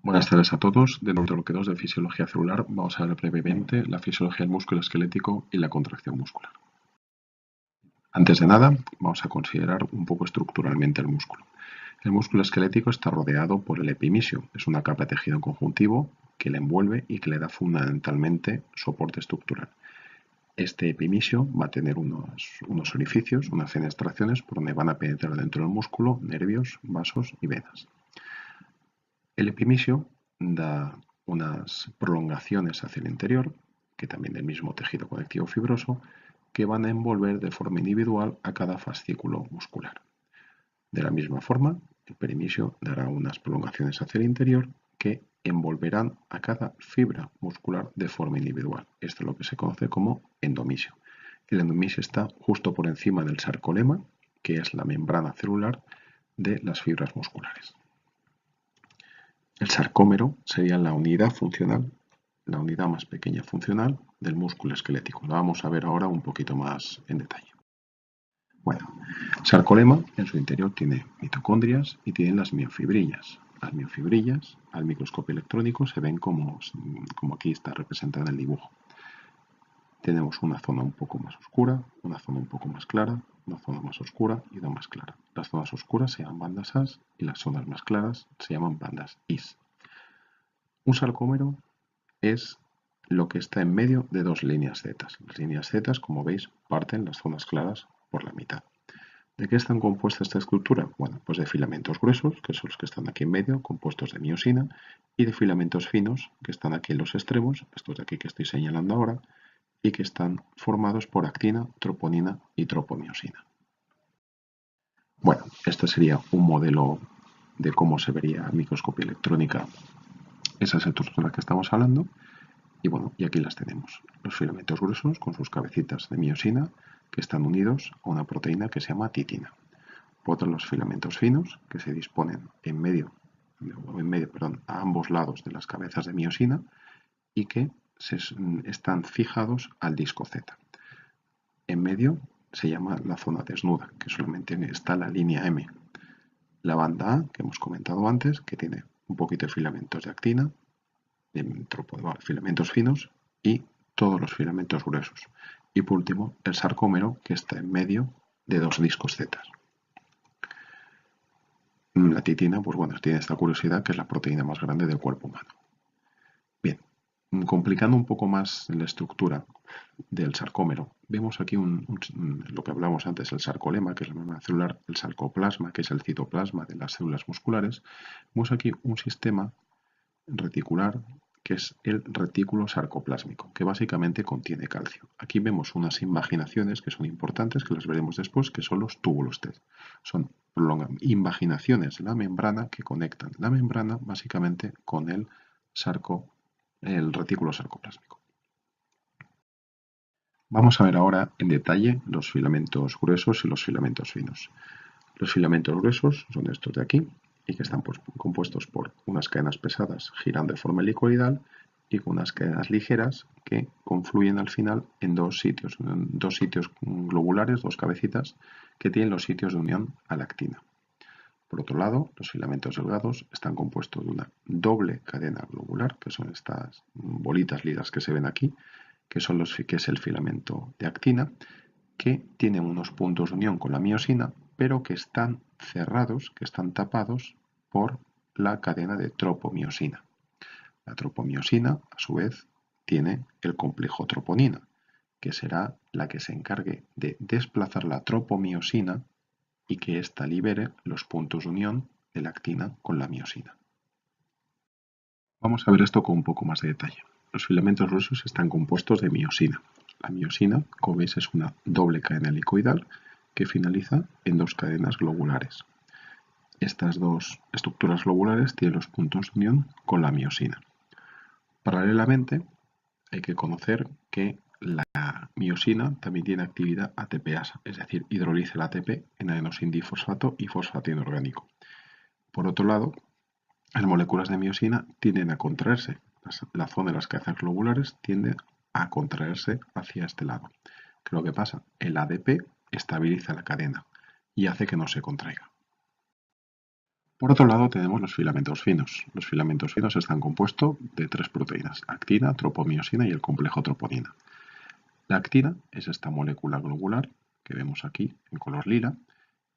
Buenas tardes a todos. Dentro de lo que 2 de fisiología celular vamos a ver brevemente la fisiología del músculo esquelético y la contracción muscular. Antes de nada, vamos a considerar un poco estructuralmente el músculo. El músculo esquelético está rodeado por el epimisio. Es una capa de tejido conjuntivo que le envuelve y que le da fundamentalmente soporte estructural. Este epimisio va a tener unos orificios, unas fenestraciones por donde van a penetrar dentro del músculo nervios, vasos y venas. El epimisio da unas prolongaciones hacia el interior, que también del mismo tejido conectivo fibroso, que van a envolver de forma individual a cada fascículo muscular. De la misma forma, el perimisio dará unas prolongaciones hacia el interior que envolverán a cada fibra muscular de forma individual. Esto es lo que se conoce como endomisio. El endomisio está justo por encima del sarcolema, que es la membrana celular de las fibras musculares. El sarcómero sería la unidad funcional, la unidad más pequeña funcional del músculo esquelético. Lo vamos a ver ahora un poquito más en detalle. Bueno, el sarcolema en su interior tiene mitocondrias y tiene las miofibrillas. Las miofibrillas al microscopio electrónico se ven como aquí está representada en el dibujo. Tenemos una zona un poco más oscura, una zona un poco más clara, una zona más oscura y una más clara. Las zonas oscuras se llaman bandas As y las zonas más claras se llaman bandas Is. Un sarcómero es lo que está en medio de dos líneas Z. Las líneas Z, como veis, parten las zonas claras por la mitad. ¿De qué están compuestas esta estructura? Bueno, pues de filamentos gruesos, que son los que están aquí en medio, compuestos de miosina, y de filamentos finos, que están aquí en los extremos, estos de aquí que estoy señalando ahora, y que están formados por actina, troponina y tropomiosina. Bueno, este sería un modelo de cómo se vería a microscopía electrónica esas estructuras que estamos hablando. Y bueno, y aquí las tenemos. Los filamentos gruesos con sus cabecitas de miosina que están unidos a una proteína que se llama titina. Por otro, los filamentos finos que se disponen a ambos lados de las cabezas de miosina y que están fijados al disco Z. En medio se llama la zona desnuda, que solamente está la línea M. La banda A, que hemos comentado antes, que tiene un poquito de filamentos de actina, filamentos finos y todos los filamentos gruesos. Y por último, el sarcómero, que está en medio de dos discos Z. La titina, pues bueno, tiene esta curiosidad que es la proteína más grande del cuerpo humano. Bien, complicando un poco más la estructura del sarcómero, vemos aquí lo que hablamos antes, el sarcolema, que es la membrana celular, el sarcoplasma, que es el citoplasma de las células musculares. Vemos aquí un sistema reticular que es el retículo sarcoplásmico, que básicamente contiene calcio. Aquí vemos unas invaginaciones que son importantes, que las veremos después, que son los túbulos T. Son invaginaciones de la membrana que conectan la membrana básicamente con el retículo sarcoplásmico. Vamos a ver ahora en detalle los filamentos gruesos y los filamentos finos. Los filamentos gruesos son estos de aquí y que están compuestos por unas cadenas pesadas girando de forma helicoidal y con unas cadenas ligeras que confluyen al final en dos sitios globulares, dos cabecitas, que tienen los sitios de unión a la actina. Por otro lado, los filamentos delgados están compuestos de una doble cadena globular, que son estas bolitas ligas que se ven aquí, que es el filamento de actina, que tienen unos puntos de unión con la miosina, pero que están cerrados, que están tapados por la cadena de tropomiosina. La tropomiosina, a su vez, tiene el complejo troponina, que será la que se encargue de desplazar la tropomiosina y que ésta libere los puntos de unión de la actina con la miosina. Vamos a ver esto con un poco más de detalle. Los filamentos gruesos están compuestos de miosina. La miosina, como veis, es una doble cadena helicoidal que finaliza en dos cadenas globulares. Estas dos estructuras globulares tienen los puntos de unión con la miosina. Paralelamente, hay que conocer que la miosina también tiene actividad ATPasa, es decir, hidroliza el ATP en adenosin difosfato y fosfato inorgánico. Por otro lado, las moléculas de miosina tienden a contraerse. La zona de las cabezas globulares tiende a contraerse hacia este lado. ¿Qué es lo que pasa? El ADP estabiliza la cadena y hace que no se contraiga. Por otro lado tenemos los filamentos finos. Los filamentos finos están compuestos de tres proteínas: actina, tropomiosina y el complejo troponina. La actina es esta molécula globular que vemos aquí en color lila,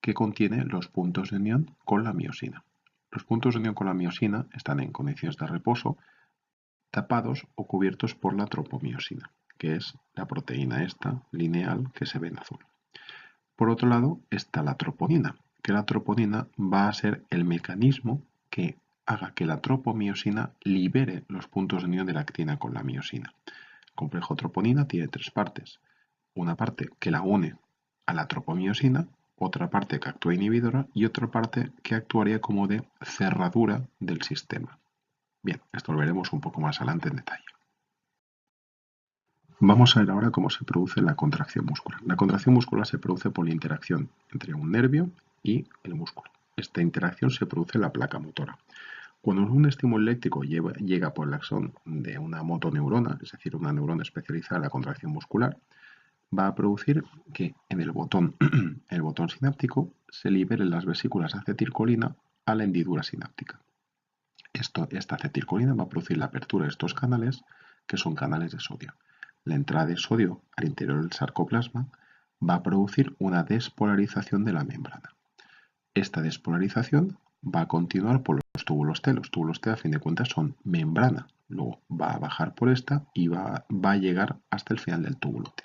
que contiene los puntos de unión con la miosina. Los puntos de unión con la miosina están en condiciones de reposo, tapados o cubiertos por la tropomiosina, que es la proteína esta lineal que se ve en azul. Por otro lado está la troponina, que la troponina va a ser el mecanismo que haga que la tropomiosina libere los puntos de unión de la actina con la miosina. El complejo troponina tiene tres partes: una parte que la une a la tropomiosina, otra parte que actúa inhibidora y otra parte que actuaría como de cerradura del sistema. Bien, esto lo veremos un poco más adelante en detalle. Vamos a ver ahora cómo se produce la contracción muscular. La contracción muscular se produce por la interacción entre un nervio y el músculo. Esta interacción se produce en la placa motora. Cuando un estímulo eléctrico llega por el axón de una motoneurona, es decir, una neurona especializada en la contracción muscular, va a producir que en el botón sináptico se liberen las vesículas de acetilcolina a la hendidura sináptica. Esta acetilcolina va a producir la apertura de estos canales, que son canales de sodio. La entrada de sodio al interior del sarcoplasma va a producir una despolarización de la membrana. Esta despolarización va a continuar por los túbulos T. Los túbulos T, a fin de cuentas, son membrana. Luego va a bajar por esta y va a llegar hasta el final del túbulo T.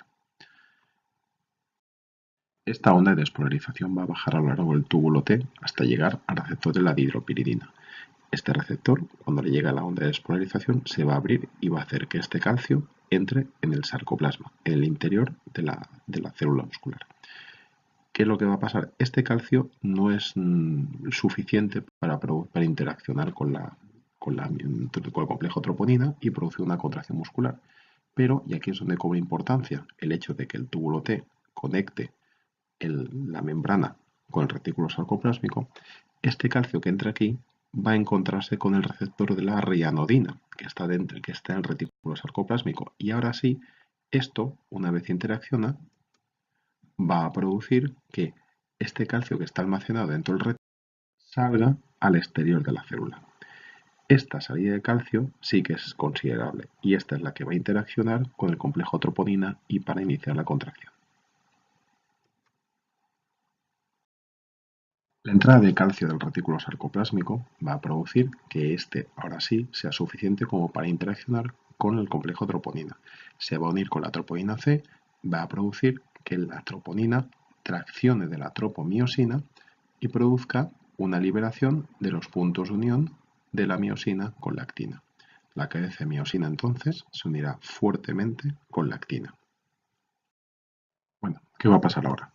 Esta onda de despolarización va a bajar a lo largo del túbulo T hasta llegar al receptor de la dihidropiridina. Este receptor, cuando le llega la onda de despolarización, se va a abrir y va a hacer que este calcio entre en el sarcoplasma, en el interior de la célula muscular. ¿Qué es lo que va a pasar? Este calcio no es suficiente para interaccionar con el complejo troponina y producir una contracción muscular. Pero, y aquí es donde cobra importancia el hecho de que el túbulo T conecte la membrana con el retículo sarcoplásmico, este calcio que entra aquí va a encontrarse con el receptor de la rianodina, que está en el retículo sarcoplásmico. Y ahora sí, esto, una vez interacciona, va a producir que este calcio que está almacenado dentro del retículo salga al exterior de la célula. Esta salida de calcio sí que es considerable y esta es la que va a interaccionar con el complejo troponina y para iniciar la contracción. La entrada de calcio del retículo sarcoplásmico va a producir que este ahora sí sea suficiente como para interaccionar con el complejo troponina. Se va a unir con la troponina C, va a producir que la troponina traccione de la tropomiosina y produzca una liberación de los puntos de unión de la miosina con la actina. La cadena de miosina entonces se unirá fuertemente con la actina. Bueno, ¿qué va a pasar ahora?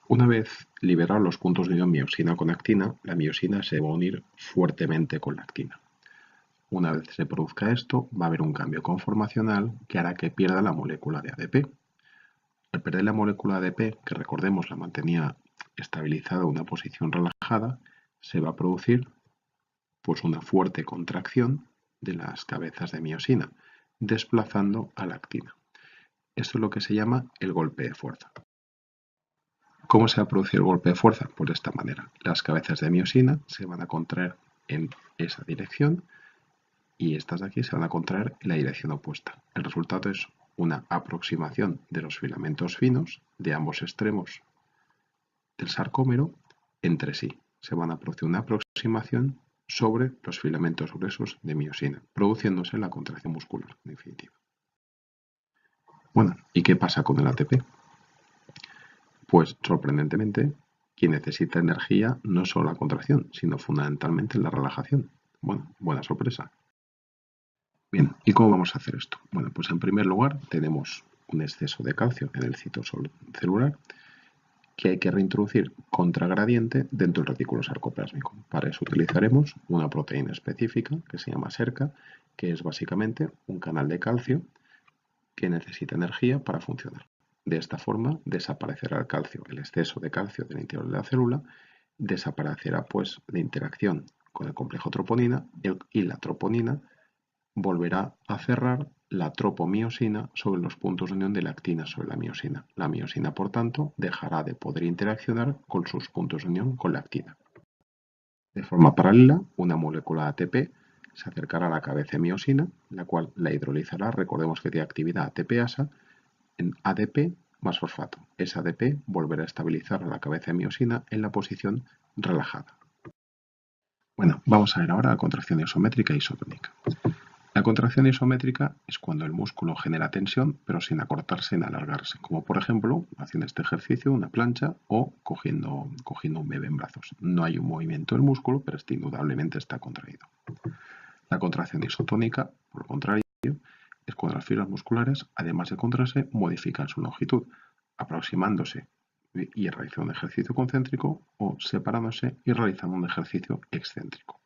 Una vez liberados los puntos de unión miosina con actina, la miosina se va a unir fuertemente con la actina. Una vez se produzca esto, va a haber un cambio conformacional que hará que pierda la molécula de ADP. Al perder la molécula de ADP, que recordemos la mantenía estabilizada en una posición relajada, se va a producir pues una fuerte contracción de las cabezas de miosina, desplazando a la actina. Esto es lo que se llama el golpe de fuerza. ¿Cómo se va a producir el golpe de fuerza? Pues de esta manera. Las cabezas de miosina se van a contraer en esa dirección y estas de aquí se van a contraer en la dirección opuesta. El resultado es una aproximación de los filamentos finos de ambos extremos del sarcómero entre sí. Se van a producir una aproximación sobre los filamentos gruesos de miosina, produciéndose la contracción muscular, en definitiva. Bueno, ¿y qué pasa con el ATP? Pues sorprendentemente, quien necesita energía no es solo la contracción, sino fundamentalmente la relajación. Bueno, buena sorpresa. Bien, ¿y cómo vamos a hacer esto? Bueno, pues en primer lugar tenemos un exceso de calcio en el citosol celular que hay que reintroducir contragradiente dentro del retículo sarcoplásmico. Para eso utilizaremos una proteína específica que se llama SERCA, que es básicamente un canal de calcio que necesita energía para funcionar. De esta forma desaparecerá el calcio, el exceso de calcio del interior de la célula, desaparecerá pues la interacción con el complejo troponina y la troponina volverá a cerrar la tropomiosina sobre los puntos de unión de la actina sobre la miosina. La miosina, por tanto, dejará de poder interaccionar con sus puntos de unión con la actina. De forma paralela, una molécula ATP se acercará a la cabeza de miosina, la cual la hidrolizará. Recordemos que tiene actividad ATPasa en ADP más fosfato. Esa ADP volverá a estabilizar a la cabeza de miosina en la posición relajada. Bueno, vamos a ver ahora la contracción isométrica e isotónica. La contracción isométrica es cuando el músculo genera tensión, pero sin acortarse ni alargarse, como por ejemplo haciendo este ejercicio, una plancha o cogiendo un bebé en brazos. No hay un movimiento del músculo, pero indudablemente está contraído. La contracción isotónica, por el contrario, es cuando las fibras musculares, además de contraerse, modifican su longitud, aproximándose y realizando un ejercicio concéntrico o separándose y realizando un ejercicio excéntrico.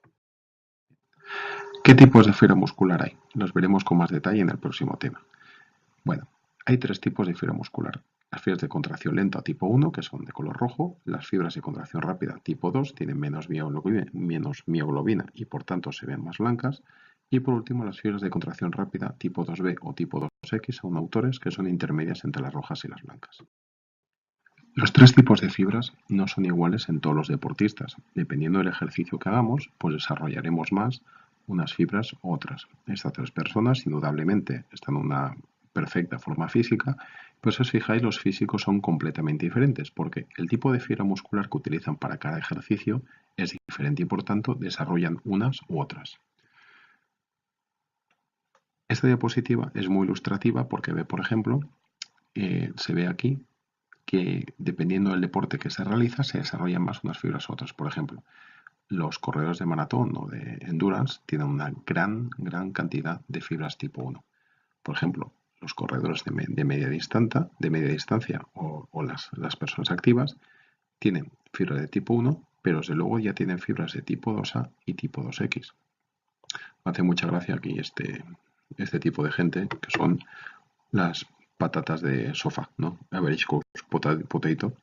¿Qué tipos de fibra muscular hay? Los veremos con más detalle en el próximo tema. Bueno, hay tres tipos de fibra muscular. Las fibras de contracción lenta tipo 1, que son de color rojo. Las fibras de contracción rápida tipo 2 tienen menos mioglobina y por tanto se ven más blancas. Y por último, las fibras de contracción rápida tipo 2B o tipo 2X son autores que son intermedias entre las rojas y las blancas. Los tres tipos de fibras no son iguales en todos los deportistas. Dependiendo del ejercicio que hagamos, pues desarrollaremos más unas fibras u otras. Estas tres personas indudablemente están en una perfecta forma física, pero si os fijáis los físicos son completamente diferentes porque el tipo de fibra muscular que utilizan para cada ejercicio es diferente y por tanto desarrollan unas u otras. Esta diapositiva es muy ilustrativa porque ve, por ejemplo, se ve aquí que dependiendo del deporte que se realiza se desarrollan más unas fibras u otras. Por ejemplo, los corredores de maratón o de endurance tienen una gran cantidad de fibras tipo 1. Por ejemplo, los corredores de media distancia o las personas activas tienen fibras de tipo 1, pero desde luego ya tienen fibras de tipo 2A y tipo 2X. Me hace mucha gracia aquí este tipo de gente que son las patatas de sofá, ¿no? Average course potato,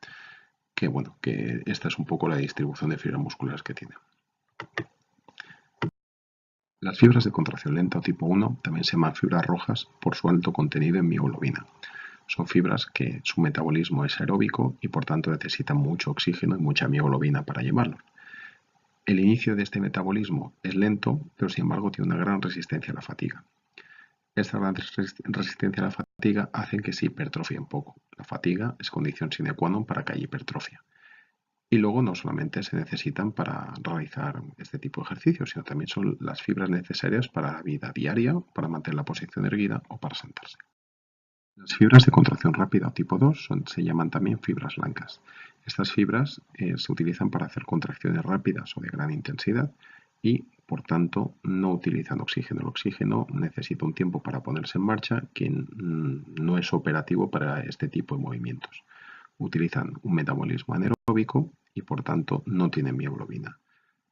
que bueno, que esta es un poco la distribución de fibras musculares que tiene. Las fibras de contracción lenta o tipo 1 también se llaman fibras rojas por su alto contenido en mioglobina. Son fibras que su metabolismo es aeróbico y por tanto necesitan mucho oxígeno y mucha mioglobina para llevarlo. El inicio de este metabolismo es lento, pero sin embargo tiene una gran resistencia a la fatiga. Esta gran resistencia a la fatiga hace que se hipertrofien poco. La fatiga es condición sine qua non para que haya hipertrofia. Y luego no solamente se necesitan para realizar este tipo de ejercicios, sino también son las fibras necesarias para la vida diaria, para mantener la posición erguida o para sentarse. Las fibras de contracción rápida o tipo 2 se llaman también fibras blancas. Estas fibras se utilizan para hacer contracciones rápidas o de gran intensidad y, por tanto, no utilizan oxígeno. El oxígeno necesita un tiempo para ponerse en marcha que no es operativo para este tipo de movimientos. Utilizan un metabolismo anaeróbico y por tanto no tienen mioglobina.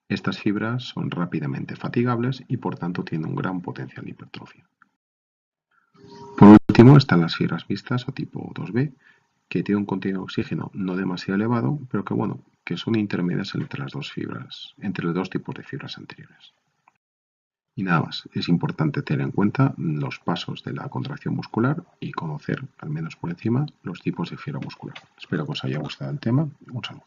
Estas fibras son rápidamente fatigables y por tanto tienen un gran potencial de hipertrofia. Por último están las fibras mixtas o tipo 2B, que tienen un contenido de oxígeno no demasiado elevado, pero que son intermedias entre los dos tipos de fibras anteriores. Y nada más, es importante tener en cuenta los pasos de la contracción muscular y conocer, al menos por encima, los tipos de fibra muscular. Espero que os haya gustado el tema. Un saludo.